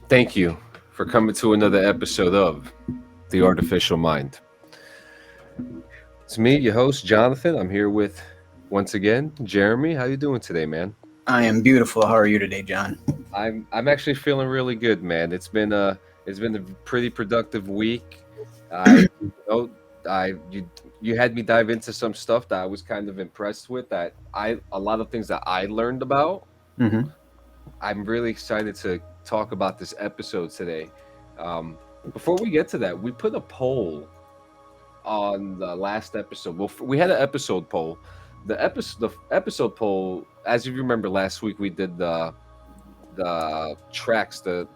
Thank you for coming to another episode of The Artificial Mind. It's me, your host, Jonathan. I'm here with, once again, Jeremy. How you doing today, man? I am beautiful. How are you today, John? I'm actually feeling really good, man. It's been a pretty productive week. I you know I you you had me dive into some stuff that I was kind of impressed with. That I a lot of things that I learned about. Mm-hmm. I'm really excited to talk about this episode today. Um, Before we get to that, we put a poll on the last episode. Well, we had an episode poll. The episode poll, as you remember, last week we did the tracks. The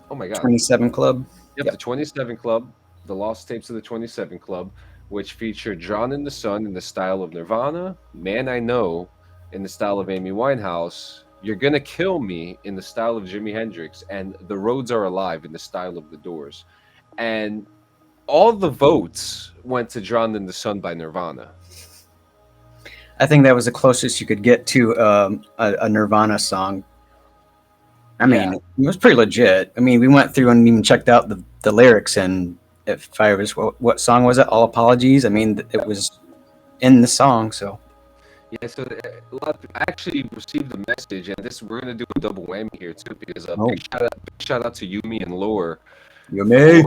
oh my god, 27 Club. yep, the Yep. 27 Club, the lost tapes of the 27 Club, which featured "Drawn in the Sun" in the style of Nirvana, "Man I Know" in the style of Amy Winehouse, "You're Gonna Kill Me" in the style of Jimi Hendrix, and "The Roads Are Alive" in the style of The Doors. And all the votes went to "Drawn in the Sun" by Nirvana. I think that was the closest you could get to a Nirvana song. I Yeah, mean, it was pretty legit. I mean, we went through and even checked out the lyrics, and if I was what song was it? All Apologies. I mean, it was in the song. So, yeah. So a lot of people actually received the message, and this we're gonna do a double whammy here too, because a oh, big shout out to Yumi and Lore you for may.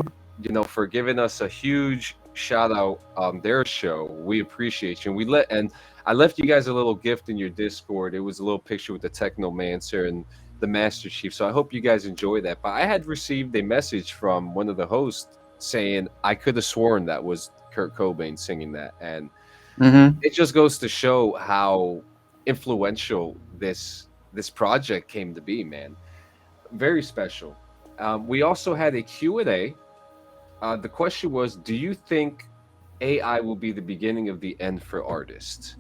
for giving us a huge shout out on their show. We appreciate you. And I left you guys a little gift in your Discord. It was a little picture with the Technomancer and the Master Chief. So I hope you guys enjoy that. But I had received a message from one of the hosts saying I could have sworn that was Kurt Cobain singing that, and Mm-hmm. it just goes to show how influential this project came to be, man. Very special. We also had a Q&A. The question was, do you think AI will be the beginning of the end for artists?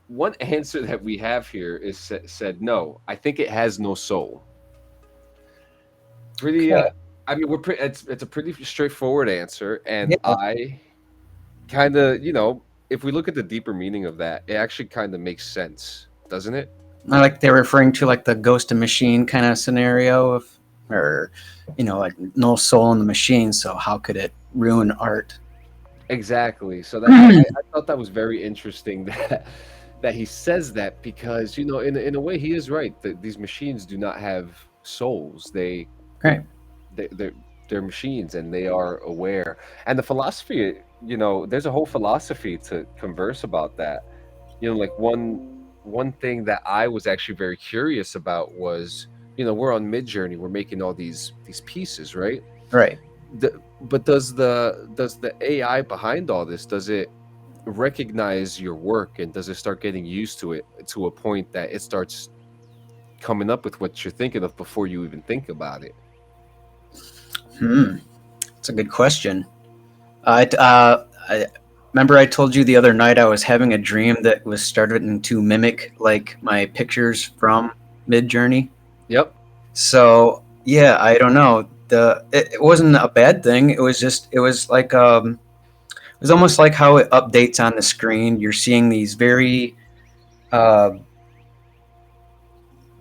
One answer that we have here is said no. I think it has no soul. Pretty. Okay. I mean, we're pretty. It's a pretty straightforward answer, and Yeah. I kind of, if we look at the deeper meaning of that, it actually kind of makes sense, doesn't it? I like they're referring to like the Ghost of Machine kind of scenario of, or, like no soul in the machine. So how could it ruin art? Exactly. So that I thought that was very interesting that he says that because in a way he is right. These machines do not have souls. Right. They're they're machines and they are aware. And the philosophy, there's a whole philosophy to converse about that. Like one thing that I was actually very curious about was, we're on Mid Journey, we're making all these pieces, right? Right. But does the AI behind all this, does it recognize your work, and does it start getting used to it to a point that it starts coming up with what you're thinking of before you even think about it? Hmm. That's a good question. I remember I told you the other night I was having a dream that was starting to mimic like my pictures from Mid Journey. Yep. So yeah, I don't know. It wasn't a bad thing. It was almost like how it updates on the screen. You're seeing these uh,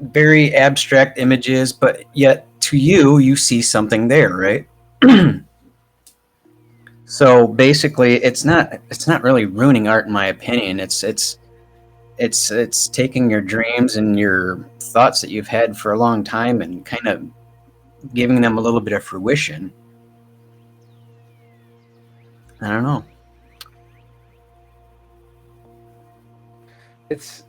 very abstract images, but yet to you, you see something there, right? So basically, it's not really ruining art, in my opinion. It's taking your dreams and your thoughts that you've had for a long time and kind of giving them a little bit of fruition. I don't know. It's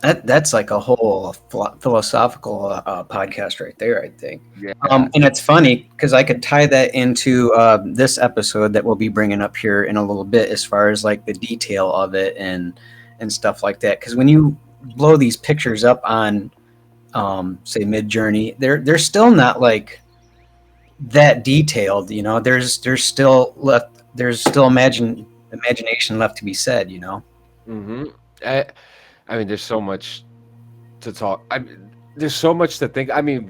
That's like a whole philosophical podcast right there, I think. Yeah. And it's funny because I could tie that into this episode that we'll be bringing up here in a little bit, as far as like the detail of it and stuff like that. Because when you blow these pictures up on, say, Mid Journey, they're still not like that detailed. There's still imagination left to be said. hmm I mean, there's so much to talk. There's so much to think. I mean,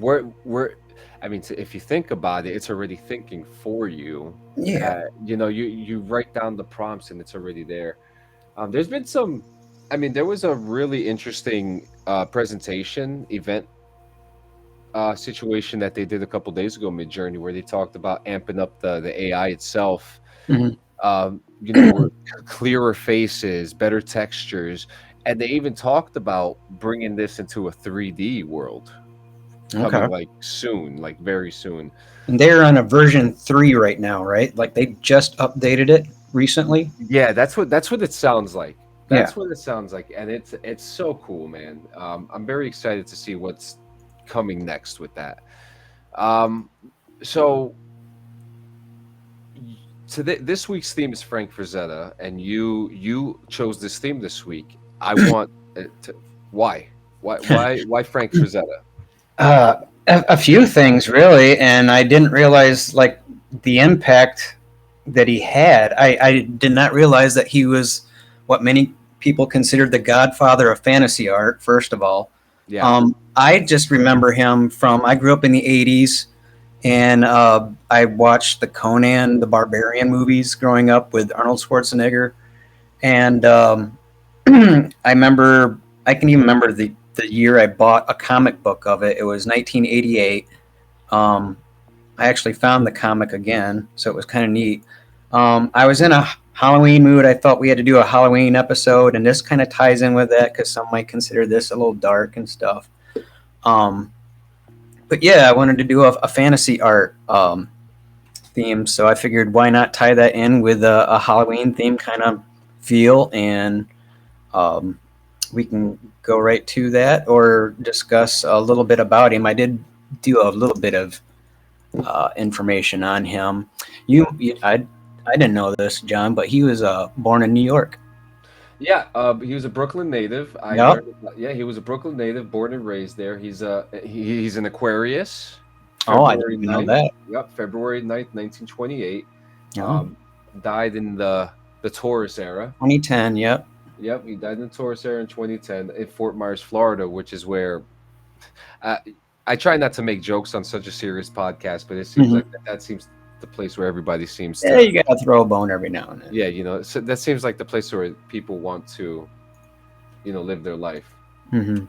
I mean, if you think about it, it's already thinking for you. Yeah. You write down the prompts and it's already there. There's been some. I mean, there was a really interesting presentation event situation that they did a couple days ago, Midjourney, where they talked about amping up the AI itself. Mhm. Clearer faces, better textures, and they even talked about bringing this into a 3D world coming Okay. like soon, like very soon. And they're on a version 3 right now, right? Like they just updated it recently. Yeah, that's what it sounds like. Yeah. That's what it sounds like, and it's so cool, man. I'm very excited to see what's coming next with that. Um, so this week's theme is Frank Frazetta, and you chose this theme this week. I want to, why why Frank Frazetta? A few things really, and I didn't realize like the impact that he had. I did not realize that he was what many people considered the godfather of fantasy art. First of all, Yeah, I just remember him from. I grew up in the '80s, and I watched the Conan the Barbarian movies growing up with Arnold Schwarzenegger, and I remember. I can even remember the year I bought a comic book of it. It was 1988. Um, I actually found the comic again, so it was kind of neat. I was in a Halloween mood. I thought we had to do a Halloween episode, and this kind of ties in with that because some might consider this a little dark and stuff. Um, but yeah, I wanted to do a fantasy art theme, so I figured why not tie that in with a Halloween theme kind of feel, and um, we can go right to that or discuss a little bit about him. I did do a little bit of information on him. I didn't know this, John, but he was born in New York. yeah. He was a Brooklyn native. I Yep. learned. Yeah, he was a Brooklyn native, born and raised there. He's an Aquarius, Oh, I February didn't know 9th. that. Yep, February 9th, 1928. Oh, Died in the Taurus era. 2010. Yep. Yep, he died in the Taurus era in 2010 in Fort Myers, Florida, which is where uh, I try not to make jokes on such a serious podcast, but it seems Hmm. like that seems the place where everybody seems Yeah, to, you gotta throw a bone every now and then. yeah, so that seems like the place where people want to, live their life. Hmm.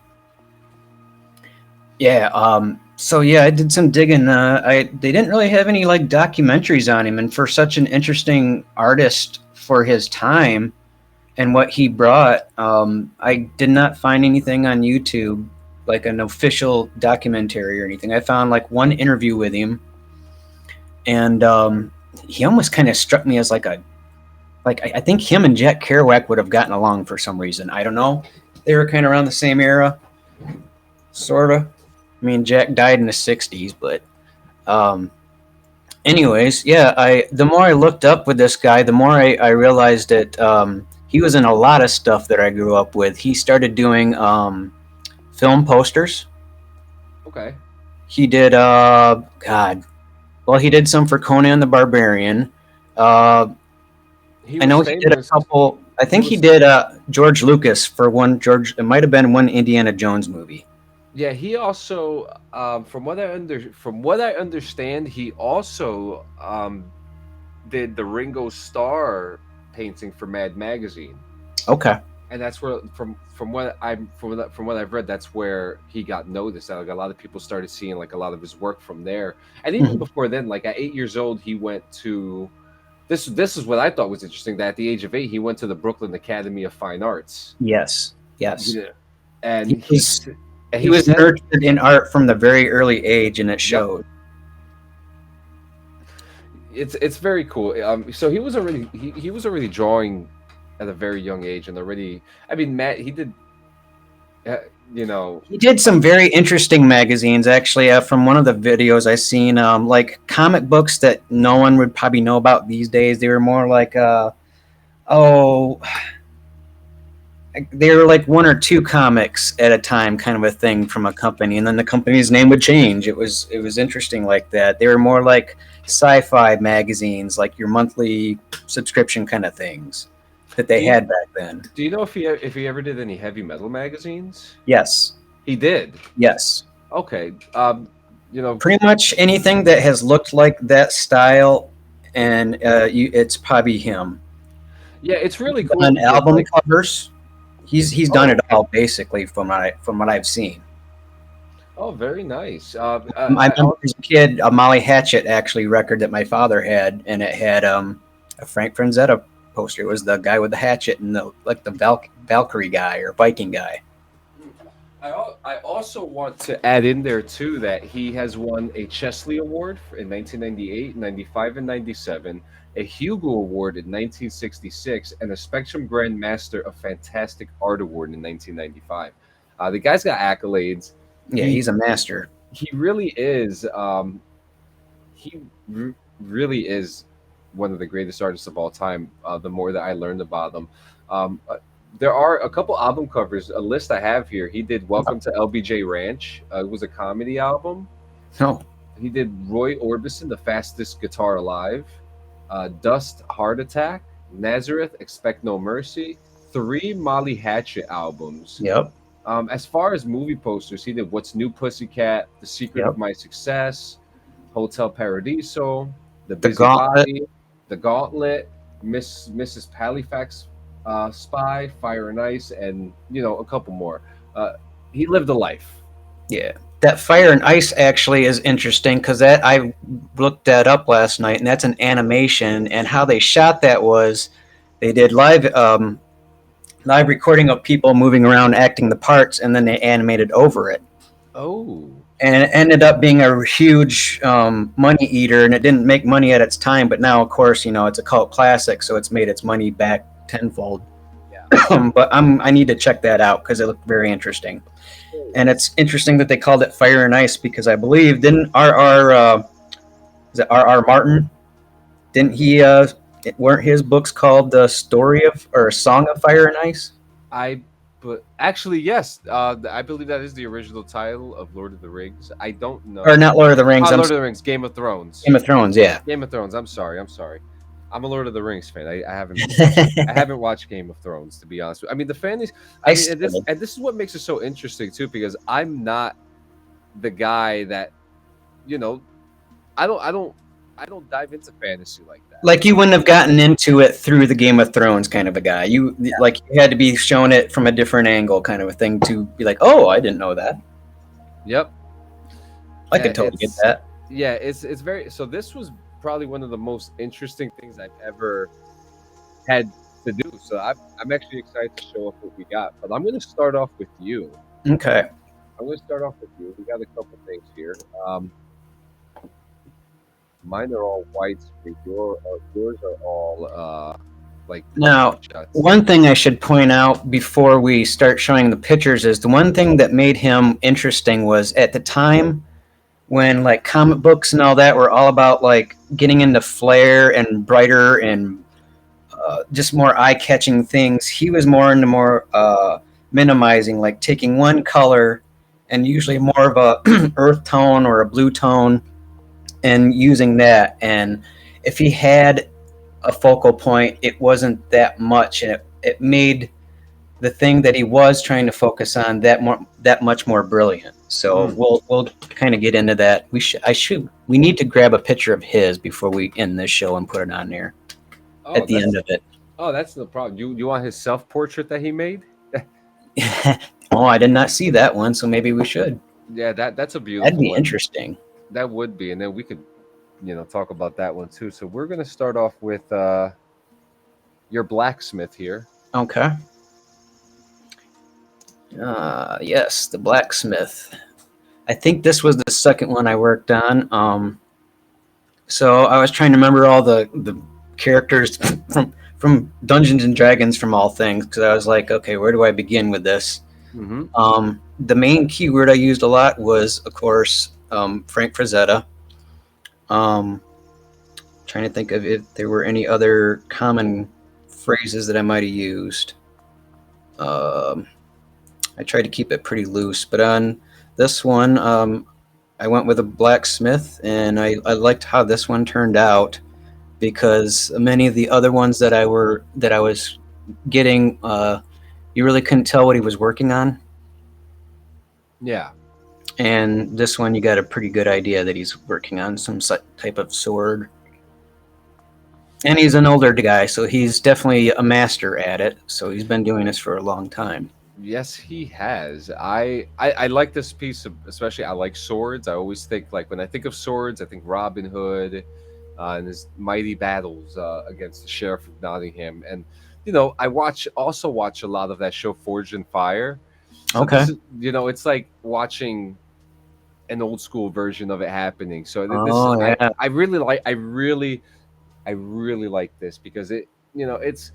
Yeah. So yeah, I did some digging. They didn't really have any like documentaries on him, and for such an interesting artist for his time and what he brought, I did not find anything on YouTube like an official documentary or anything. I found like one interview with him, and he almost kind of struck me as like I think him and Jack Kerouac would have gotten along for some reason. I don't know. They were kind of around the same era, sort of. I mean, Jack died in the '60s, but um, anyways, yeah. The more I looked up with this guy, the more I realized that he was in a lot of stuff that I grew up with. He started doing film posters. Okay. He did God. Well, he did some for Conan the Barbarian. Uh, He I was know he did a famous. couple. I He think he was did George Lucas for one George. It might have been one Indiana Jones movie. Yeah, he also, from what I understand, he also did the Ringo Starr painting for Mad Magazine. Okay. And that's where from what I've read, that's where he got noticed. Like a lot of people started seeing like a lot of his work from there. And even Mhm. before then, like at 8 years old, he went to this is what I thought was interesting, that at the age of 8 he went to the Brooklyn Academy of Fine Arts. Yes. Yes. Yeah. And He was he he was said, nurtured in art from the very early age, and it yep, showed. it's very cool. So he was already drawing at a very young age, and already, I mean, Matt, he did, uh, you know, He did some very interesting magazines, actually. From one of the videos I seen, like comic books that no one would probably know about these days. They were more like, oh, they were like one or two comics at a time, kind of a thing from a company, and then the company's name would change. It was interesting like that. They were more like sci-fi magazines, like your monthly subscription kind of things that do they you had back then. do you know if he ever did any heavy metal magazines? Yes, He did. yes. Okay. Pretty much anything that has looked like that style, and it's probably him. Yeah, it's really He's cool done because, album like, covers. He's done oh, it all basically from what I've seen. Oh, very nice. I remember as a kid, a Molly Hatchet actually record that my father had, and it had a Frank Frazetta poster. It was the guy with the hatchet and the like the Valkyrie guy or Viking guy. I also want to add in there too that he has won a Chesley Award in 1998, 95, and 97, a Hugo Award in 1966, and a Spectrum Grand Master of Fantastic Art Award in 1995. The guy's got accolades. Yeah, He he's a master. he really is. He really is one of the greatest artists of all time. The more that I learned about them, um, uh, there are a couple album covers. A list I have here. He did "Welcome to LBJ Ranch." It was a comedy album. No, He did Roy Orbison, "The Fastest Guitar Alive," "Dust," "Heart Attack," "Nazareth," "Expect No Mercy." Three Molly Hatchet albums. yep, As far as movie posters, he did "What's New Pussycat," "The Secret of yep. My Success," "Hotel Paradiso," "The The Gauntlet. Busybody," "The Gauntlet," Mrs. Palifax, "Spy," "Fire and Ice," and a couple more. Uh, he lived a life. Yeah, that Fire and Ice actually is interesting because that I looked that up last night, and that's an animation. And how they shot that was they did live recording of people moving around acting the parts, and then they animated over it. Oh, And it ended up being a huge money eater, and it didn't make money at its time. But now, of course, it's a cult classic, so it's made its money back tenfold. yeah. But I need to check that out because it looked very interesting. And it's interesting that they called it Fire and Ice because I believe didn't is it R.R. Martin? Didn't he? Weren't his books called the Story of or Song of Fire and Ice? I but actually yes, I believe that is the original title of Lord of the Rings. I don't Or know. not Lord of the Rings? Lord of the Rings, Game of Thrones. Game of Thrones. Yeah. Game of Thrones. I'm sorry. I'm sorry. I'm a Lord of the Rings fan. I haven't watched Game of Thrones, to be honest. I mean, the fans. I I mean, and this still, and this is what makes it so interesting too, because I'm not the guy that you know. I don't dive into fantasy like that. like you wouldn't have gotten into it through the Game of Thrones kind of a guy. You like you had to be shown it from a different angle, kind of a thing, to be like, oh, I didn't know that. Yep. I could totally get It's that. yeah. It's very. So this was probably one of the most interesting things I've ever had to do. So I'm actually excited to show off what we got. But I'm going to start off with you. Okay. I'm going to start off with you. We got a couple things here. Mine are all widescreen. Yours are all like Now, shots. one thing I should point out before we start showing the pictures is the one thing that made him interesting was at the time when like comic books and all that were all about like getting into flair and brighter and just more eye-catching things. He was more into more minimizing, like taking one color and usually more of a earth tone or a blue tone and using that. And if he had a focal point, it wasn't that much, and it made the thing that he was trying to focus on that much more brilliant. So Mm. we'll kind of get into that. We need to grab a picture of his before we end this show and put it on there Oh, at the that's end of it. that's no problem. You want his self portrait that he made? Oh, I did not see that one, so maybe we should. Yeah, that's a That'd beautiful be one. interesting. That would be, and then we could talk about that one too. So we're gonna start off with your blacksmith here. Okay. Yes, the blacksmith. I think this was the second one I worked on. So I was trying to remember all the characters from Dungeons and Dragons from all things because I was like, okay, where do I begin with this? Mm-hmm. The main keyword I used a lot was, of course, Frank Frazetta. Trying to think of if there were any other common phrases that I might have used. I tried to keep it pretty loose, but on this one, I went with a blacksmith, and I liked how this one turned out because many of the other ones that I was getting, you really couldn't tell what he was working on, Yeah. and this one you got a pretty good idea that he's working on some type of sword. And he's an older guy, so he's definitely a master at it. So he's been doing this for a long time. Yes, he has. I like this piece of, especially I like swords. I always think like when I think of swords, I think Robin Hood, and his mighty battles against the Sheriff of Nottingham. And I also watch a lot of that show Forged in Fire. So Okay. this is, it's like watching an old school version of it happening. So this is Oh yeah. I really like this because it's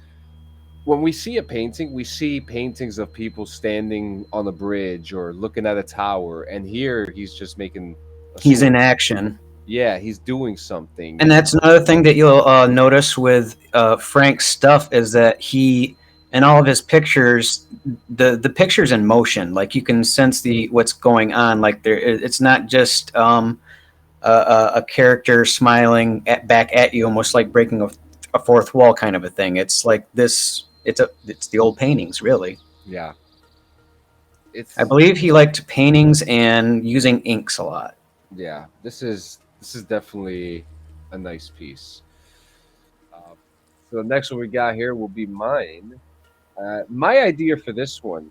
when we see a painting, we see paintings of people standing on a bridge or looking at a tower, and here he's just making a He's in sword. action. Yeah, he's doing something, And and that's another thing that you'll notice with Frank's stuff is that he, in all of his pictures, the pictures in motion. Like you can sense the what's going on. Like it's not just a character smiling back at you, almost like breaking a fourth wall kind of a thing. It's like this. It's the old paintings, really. yeah, I it's believe he liked paintings and using inks a lot. yeah. This is definitely a nice piece. Uh, so the next one we got here will be mine. My idea for this one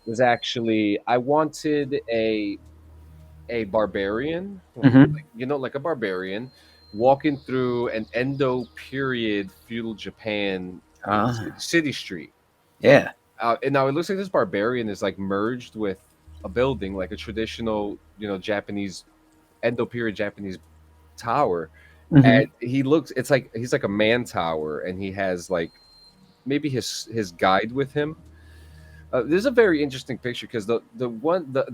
was actually I wanted a barbarian, Mm-hmm. like a barbarian walking through an Endo period feudal Japan city street. Yeah. And now it looks like this barbarian is like merged with a building, like a traditional, Japanese Endo period Japanese tower. Mm-hmm. And it's like he's like a man tower, and he has like maybe his guide with him. This is a very interesting picture because the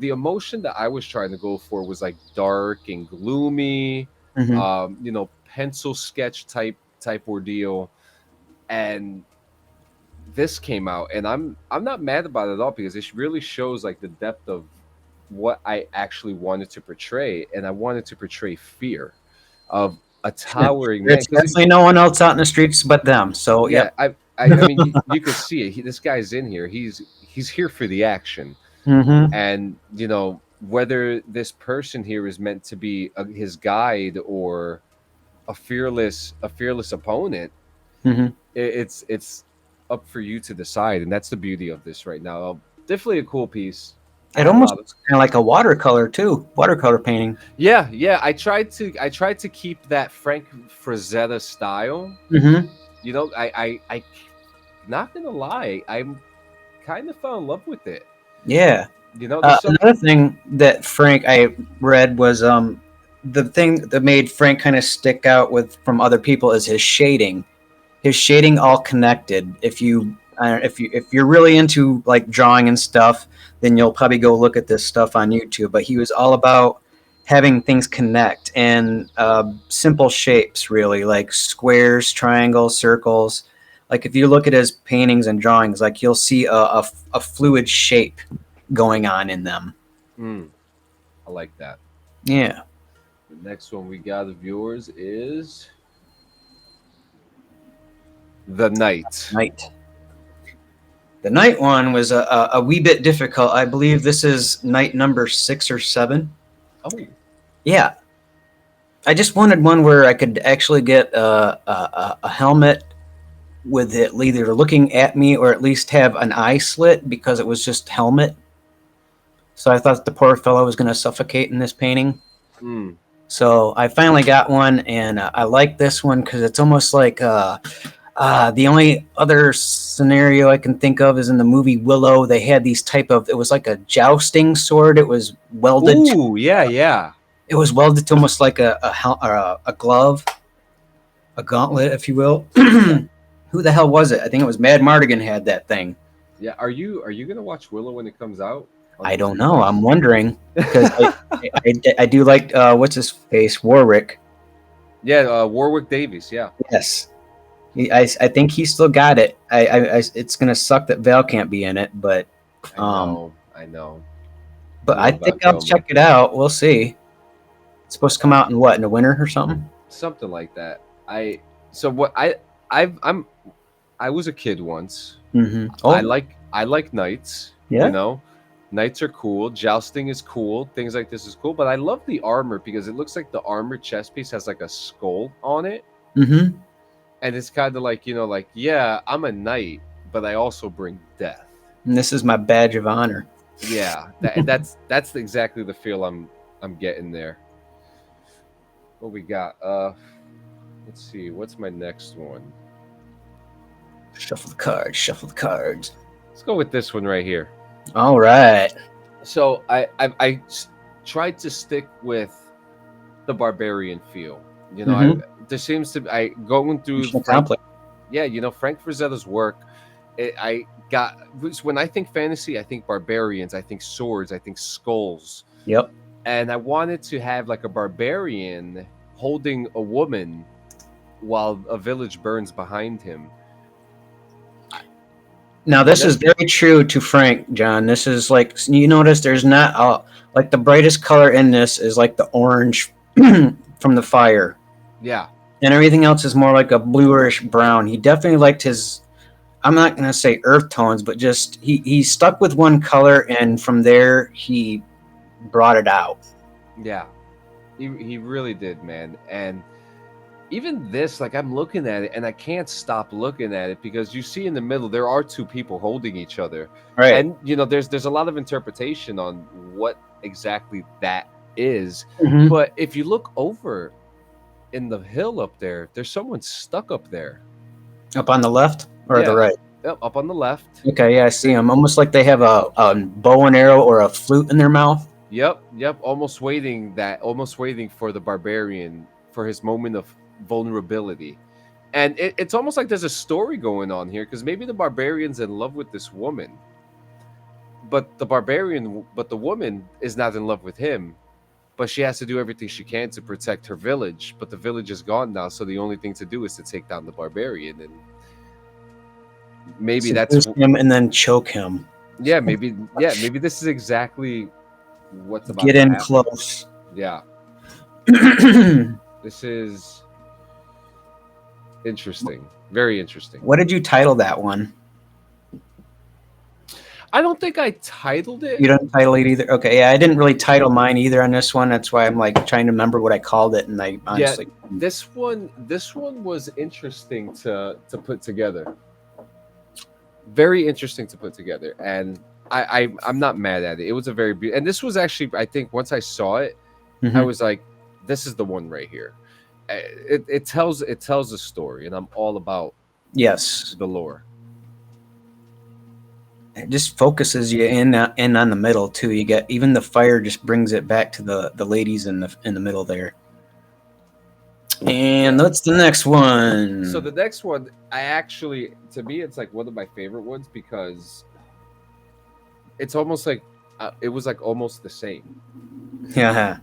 emotion that I was trying to go for was like dark and gloomy, Mm-hmm. pencil sketch type ordeal, and this came out, and I'm not mad about it at all because it really shows like the depth of what I actually wanted to portray, and I wanted to portray fear of a towering man It's because definitely no one else out in the streets but them. So, yeah, yep. I mean you could see it. This guy's in here. He's here for the action. Mm-hmm. And whether this person here is meant to be his guide or a fearless opponent, Mm-hmm. it's up for you to decide, and that's the beauty of this right now. Definitely a cool piece. I It had a almost lot of looks kind of like a watercolor too. Watercolor painting. yeah. I tried to keep that Frank Frazetta style. Mm-hmm. I not gonna lie, I'm kind of fell in love with it. Yeah. There's some. Another thing that Frank I read was the thing that made Frank kind of stick out with from other people is his shading. His shading all connected. If you're really into like drawing and stuff, then you'll probably go look at this stuff on YouTube. But he was all about having things connect and simple shapes, really like squares, triangles, circles. Like if you look at his paintings and drawings, like you'll see a fluid shape going on in them. Mm, I like that. Yeah. The next one we got of yours is The Knight. Night. The night one was a wee bit difficult. I believe this is night number 6 or 7. Oh, Yeah, I just wanted one where I could actually get a helmet with it either looking at me or at least have an eye slit because it was just helmet. So I thought the poor fellow was going to suffocate in this painting. mm, So I finally got one, and I like this one because it's almost like the only other scenario I can think of is in the movie Willow. They had these type of, it was like a jousting sword. It was welded. ooh, yeah, yeah. It was welded to almost like a glove, a gauntlet, if you will. Who the hell was it? I think it was Mad Mardigan had that thing. Yeah, are you gonna watch Willow when it comes out on I don't Disney know. I'm Plus? wondering because I do like what's his face, Warwick. Yeah, Warwick Davies. Yeah, Yes, I think he still got it. It's gonna suck that Val can't be in it, but I know, I know. I I love Val think I'll Kilmer. check it out. We'll see. It's supposed to come out in what, in the winter or something? Something like that. So what I'm I was a kid once. Mm-hmm. I Oh, like I like knights. yeah. Knights are cool. Jousting is cool. Things like this is cool. But I love the armor because it looks like the armor chest piece has like a skull on it, Mm-hmm. and it's kind of like like yeah, I'm a knight, but I also bring death. And this is my badge of honor. Yeah, that's exactly the feel I'm getting there. What we got? Let's see. What's my next one? Shuffle the cards. Shuffle the cards. Let's go with this one right here. All right. So I tried to stick with the barbarian feel. You know, there seems to I going through Frank. Yeah, you know, Frank Frazetta's work. I got when I think fantasy, I think barbarians, I think swords, I think skulls. Yep. And I wanted to have like a barbarian holding a woman while a village burns behind him. Now this is very true to Frank, John. This is like, you notice there's not like the brightest color in this is like the orange from the fire. Yeah. And everything else is more like a bluish brown. He definitely liked his, I'm not going to say earth tones, but just he stuck with one color, and from there he brought it out. Yeah. He really did, man. And even this, like, I'm looking at it and I can't stop looking at it because you see in the middle there are two people holding each other, right? And you know, there's a lot of interpretation on what exactly that is. But if you look over in the hill up there, there's someone stuck up there. Up on the left or the right? Yep, up on the left. Okay, yeah, I see them. Almost like they have a bow and arrow or a flute in their mouth. Yep. Almost waiting for the barbarian for his moment of vulnerability. And it's almost like there's a story going on here, because maybe the barbarian's in love with this woman, but the woman is not in love with him, but she has to do everything she can to protect her village, but the village is gone now, so the only thing to do is to take down the barbarian, and maybe that's him and then choke him. Maybe this is exactly what's about get to in happen. Close. Yeah. This is interesting. Very interesting. What did you title that one? I don't think I titled it. You don't title it either? Okay, yeah, I didn't really title mine either on this one. That's why I'm like trying to remember what I called it, and I honestly this one was interesting to put together. Very interesting to put together, and I'm not mad at it. It was a very beautiful, and this was actually, I think once I saw it, I was like, this is the one right here. It tells a story, and I'm all about the lore. It just focuses you in on the middle too. You get even the fire just brings it back to the ladies in the middle there. And that's the next one. So the next one, to me, it's like one of my favorite ones, because it's almost like it was like almost the same. Yeah.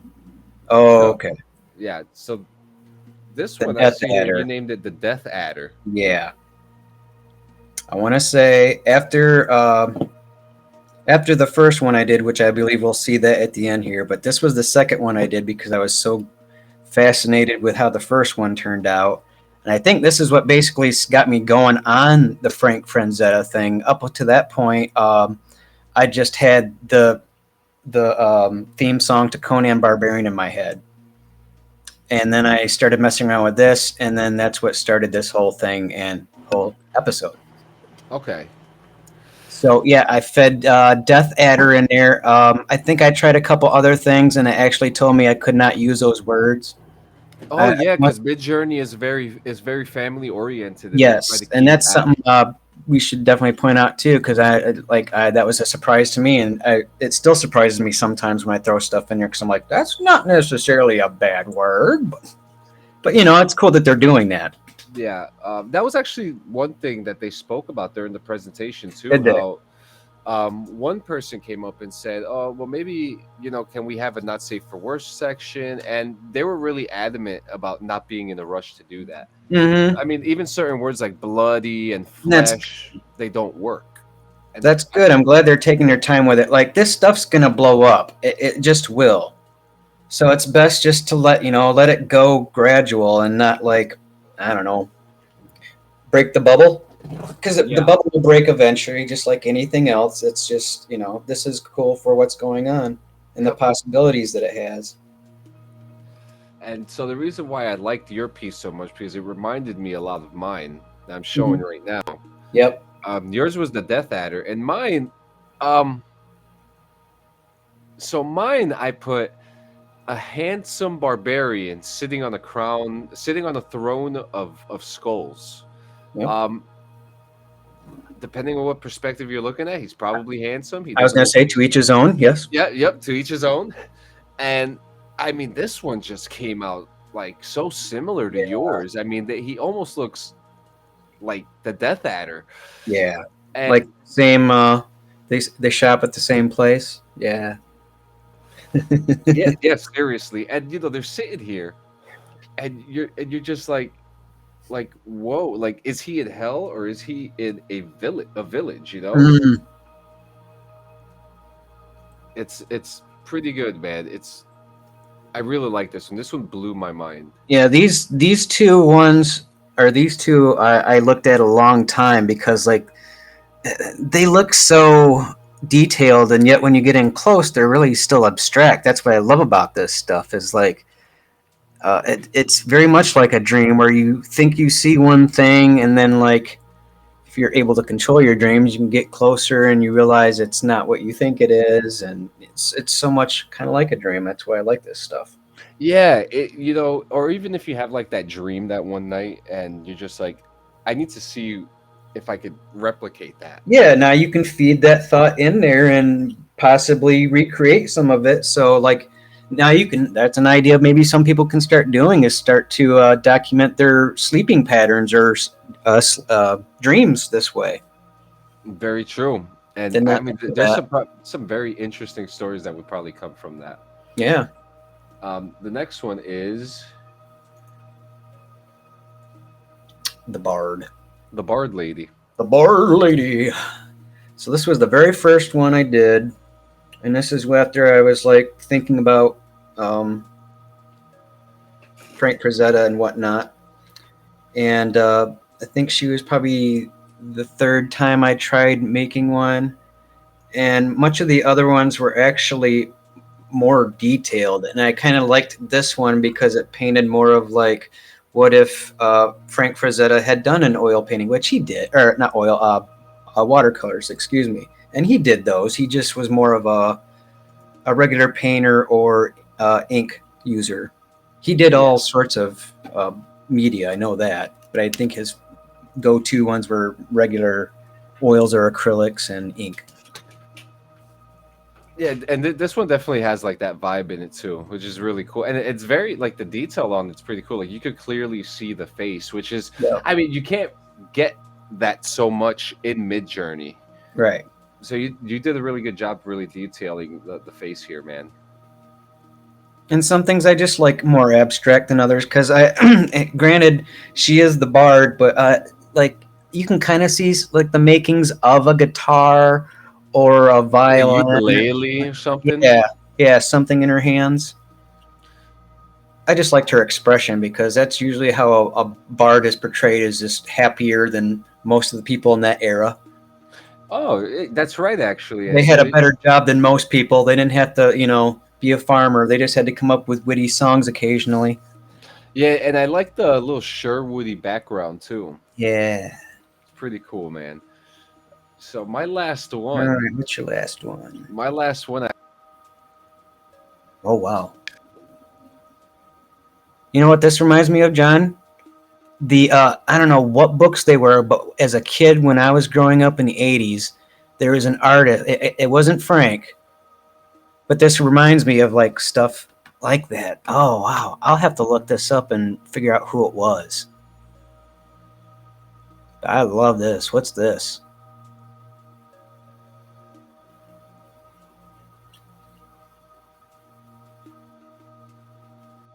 Oh, so, okay. Yeah. So this one, I see you named it the Death Adder. Yeah. I want to say after the first one I did, which I believe we'll see that at the end here, but this was the second one I did because I was so fascinated with how the first one turned out. And I think this is what basically got me going on the Frank Frazetta thing. Up to that point, I just had the theme song to Conan Barbarian in my head. And then I started messing around with this, and then that's what started this whole thing and whole episode. Okay. So, yeah, I fed Death Adder in there. I think I tried a couple other things, and it actually told me I could not use those words. Oh, yeah, because Midjourney is very family-oriented. Yes, and that's something we should definitely point out, too, because that was a surprise to me, and it still surprises me sometimes when I throw stuff in there, because I'm like, that's not necessarily a bad word, but it's cool that they're doing that. Yeah, that was actually one thing that they spoke about during the presentation too. How one person came up and said, "Oh, well, maybe can we have a not safe for work section?" And they were really adamant about not being in a rush to do that. Mm-hmm. I mean, even certain words like bloody and flesh, they don't work. And that's good. I'm glad they're taking their time with it. Like, this stuff's gonna blow up. It just will. So it's best just to let it go gradual and not like, I don't know, break the bubble, because the bubble will break eventually, just like anything else. It's just, this is cool for what's going on and the possibilities that it has. And so the reason why I liked your piece so much, because it reminded me a lot of mine that I'm showing right now. Yep. Yours was the Death Adder, and mine. Um, so mine, I put a handsome barbarian sitting on a throne of skulls. Yep. Um, depending on what perspective you're looking at, he's probably handsome. He I was doesn't going to look. say to each his own. Yes. Yeah, yep. To each his own. And I mean, this one just came out like so similar to Yeah. yours. I mean, that he almost looks like the Death Adder. Yeah. Like And same. They shop at the same place. Yeah. yeah, yeah, seriously. And they're sitting here, and you're just like whoa, like is he in hell or is he in a village? A village, you know? Mm. It's pretty good, man. I really like this one. This one blew my mind. Yeah. These two ones are these two I looked at a long time because like they look so detailed, and yet when you get in close, they're really still abstract. That's what I love about this stuff. Is like it's very much like a dream where you think you see one thing, and then like if you're able to control your dreams, you can get closer and you realize it's not what you think it is, and it's so much kind of like a dream. That's why I like this stuff. Yeah, or even if you have like that dream that one night and you're just like, I need to see if I could replicate that. Yeah, now you can feed that thought in there and possibly recreate some of it. So like now you can that's an idea maybe some people can start doing is start to document their sleeping patterns or dreams this way. Very true. And Did I not mean, think of there's that. some very interesting stories that would probably come from that. Yeah, The next one is the bard. the Bard Lady. The bard lady. So this was the very first one I did, and this is after I was like thinking about um, Frank Frazetta and whatnot. And I think she was probably the third time I tried making one, and much of the other ones were actually more detailed. And I kind of liked this one because it painted more of like what if Frank Frazetta had done an oil painting, which he did, or not oil, watercolors, excuse me. And he did those. He just was more of a regular painter or ink user. He did Yeah. all sorts of media, I know that, but I think his go-to ones were regular oils or acrylics and ink. Yeah, and this one definitely has like that vibe in it too, which is really cool. And it's very like the detail on it's pretty cool. Like you could clearly see the face, which is, Yeah. I mean, you can't get that so much in Mid Journey. Right. So you did a really good job really detailing the face here, man. And some things I just like more abstract than others because I, granted, she is the bard, but like you can kind of see like the makings of a guitar or a A violin. ukulele or something. Yeah, yeah, something in her hands. I just liked her expression because that's usually how a bard is portrayed as just happier than most of the people in that era. Oh, that's right, actually. They had a better job than most people. They didn't have to, be a farmer. They just had to come up with witty songs occasionally. Yeah, and I like the little Sherwoody background too. Yeah. It's pretty cool, man. So my last All one, right. What's your last one? my last one. Oh wow. You know what this reminds me of, John? The I don't know what books they were, but as a kid when I was growing up in the '80s, there was an artist. It wasn't Frank, but this reminds me of like stuff like that. Oh wow, I'll have to look this up and figure out who it was. I love this. What's this?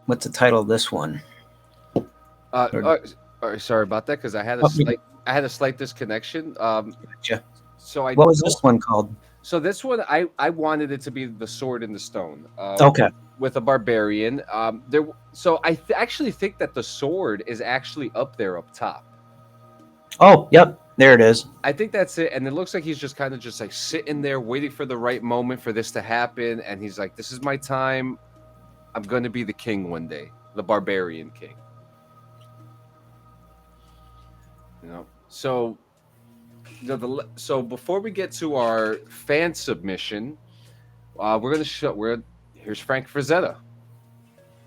What's the title of this one? Uh, Or, uh, Sorry about that because I had a slight disconnection. gotcha. So I What was don't. this one called? So this one, I wanted it to be the Sword in the Stone. Okay. With a barbarian. So I actually think that the sword is actually up there up top. Oh, yep. There it is. I think that's it, and it looks like he's just kind of just like sitting there waiting for the right moment for this to happen, and he's like, "This is my time. I'm going to be the king one day, the barbarian king." So So before we get to our fan submission, we're gonna show. Here's Frank Frazetta.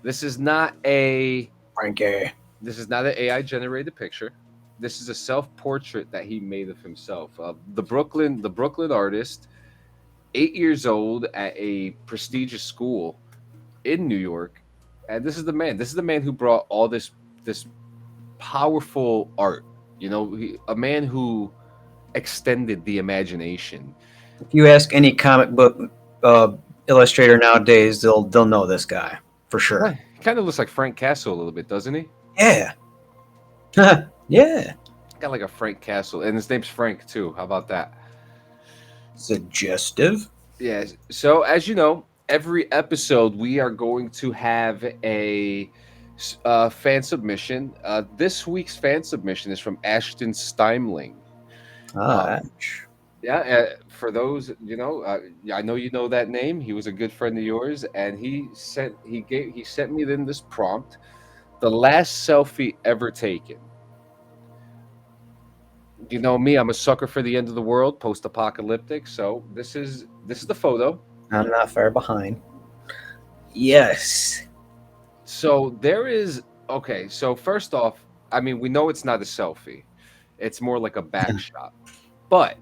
This is not a Frankie. this is not an AI generated picture. This is a self portrait that he made of himself. The Brooklyn artist, 8 years old at a prestigious school in New York, and this is the man. This is the man who brought all this powerful art. A man who extended the imagination. If you ask any comic book illustrator nowadays, they'll know this guy for sure. He kind of looks like Frank Castle a little bit, doesn't he? Yeah. Yeah. Got like a Frank Castle, and his name's Frank too. How about that? Suggestive. Yeah. So as you know, every episode we are going to have a fan submission. This week's fan submission is from Ashton Steimling. Ah, Yeah, for those yeah, I know you know that name. He was a good friend of yours, and he sent me then this prompt: the last selfie ever taken. You know me, I'm a sucker for the end of the world, post-apocalyptic. So this is the photo. I'm not far behind. Yes. So there is okay. So first off, I mean, we know it's not a selfie; it's more like a back shot, but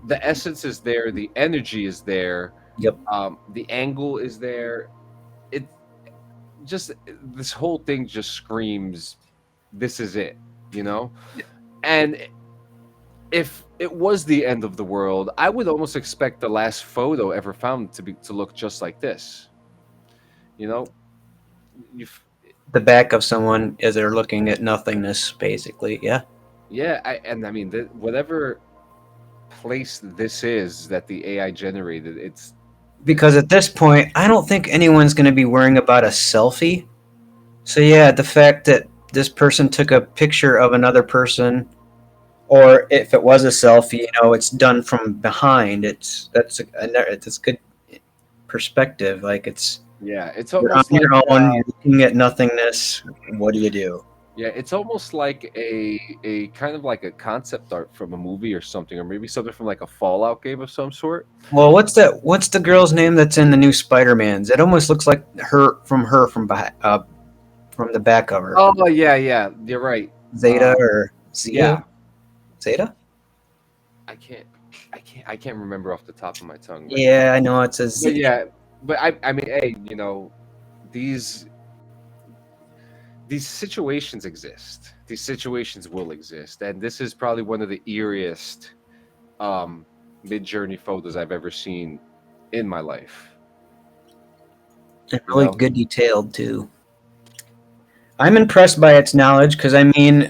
the essence is there, the energy is there, Yep. the angle is there. It just this whole thing just screams, "This is it," you know. And if it was the end of the world, I would almost expect the last photo ever found to look just like this. You know, you The back of someone as they're looking at nothingness, basically. Yeah. yeah, I mean, whatever place this is that the AI generated, it's Because at this point, I don't think anyone's going to be worrying about a selfie. So yeah, the fact that this person took a picture of another person, or if it was a selfie, it's done from behind. That's good perspective. Like yeah, it's you're on almost like your own. You're looking at nothingness. What do you do? yeah, it's almost like a kind of like a concept art from a movie or something, or maybe something from like a Fallout game of some sort. Well, what's the girl's name that's in the new Spider-Man's? It almost looks like from the back of her. Oh yeah, yeah, you're right. Zeta or Zeta? Yeah, Zeta? I can't, I can't remember off the top of my tongue. Yeah, I know it says But Zeta. yeah, but I mean, hey, these these situations exist. These situations will exist, and this is probably one of the eeriest mid-journey photos I've ever seen in my life. And You really know, good detailed too. I'm impressed by its knowledge because I mean,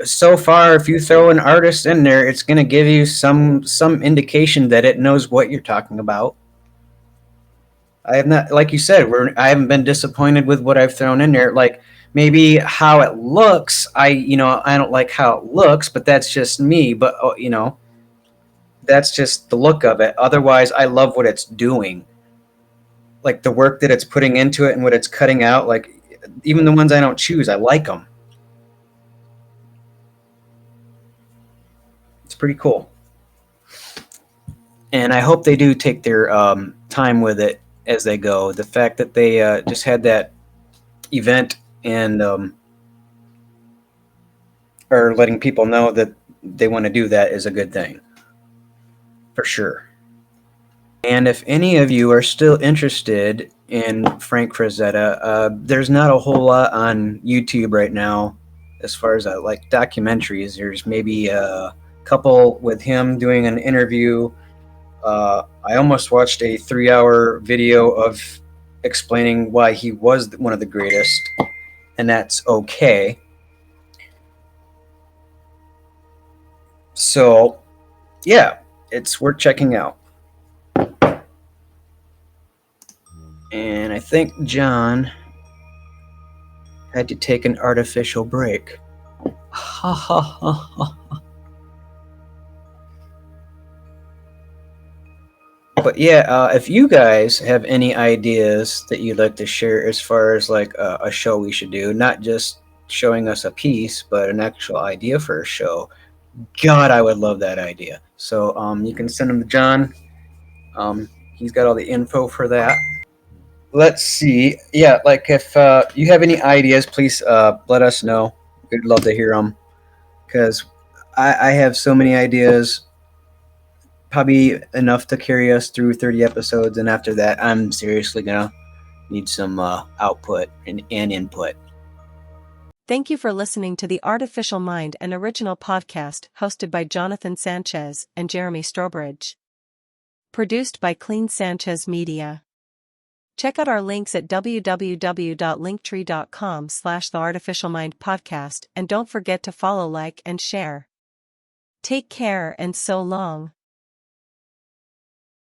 so far, if you throw an artist in there, it's going to give you some indication that it knows what you're talking about. I have not, like you said, I haven't been disappointed with what I've thrown in there. Like maybe how it looks, I don't like how it looks, but that's just me. But that's just the look of it. Otherwise, I love what it's doing, like the work that it's putting into it and what it's cutting out. Like even the ones I don't choose, I like them. It's pretty cool, and I hope they do take their time with it as they go. The fact that they just had that event and are letting people know that they want to do that is a good thing, for sure. And if any of you are still interested in Frank Frazetta, there's not a whole lot on YouTube right now as far as like documentaries. There's maybe a couple with him doing an interview. I almost watched a 3-hour video of explaining why he was one of the greatest, and that's okay. So, yeah, it's worth checking out. And I think John had to take an artificial break. Ha ha ha ha. But yeah, if you guys have any ideas that you'd like to share as far as like a show we should do, not just showing us a piece, but an actual idea for a show, God, I would love that idea. So you can send them to John. He's got all the info for that. Let's see. Yeah, like if you have any ideas, please let us know. We'd love to hear them because I have so many ideas, probably enough to carry us through 30 episodes. And after that, I'm seriously going to need some output and input. Thank you for listening to The Artificial Mind, an original podcast hosted by Jonathan Sanchez and Jeremy Strobridge. Produced by Clean Sanchez Media. Check out our links at www.linktree.com/theartificialmindpodcast and don't forget to follow, like, and share. Take care and so long.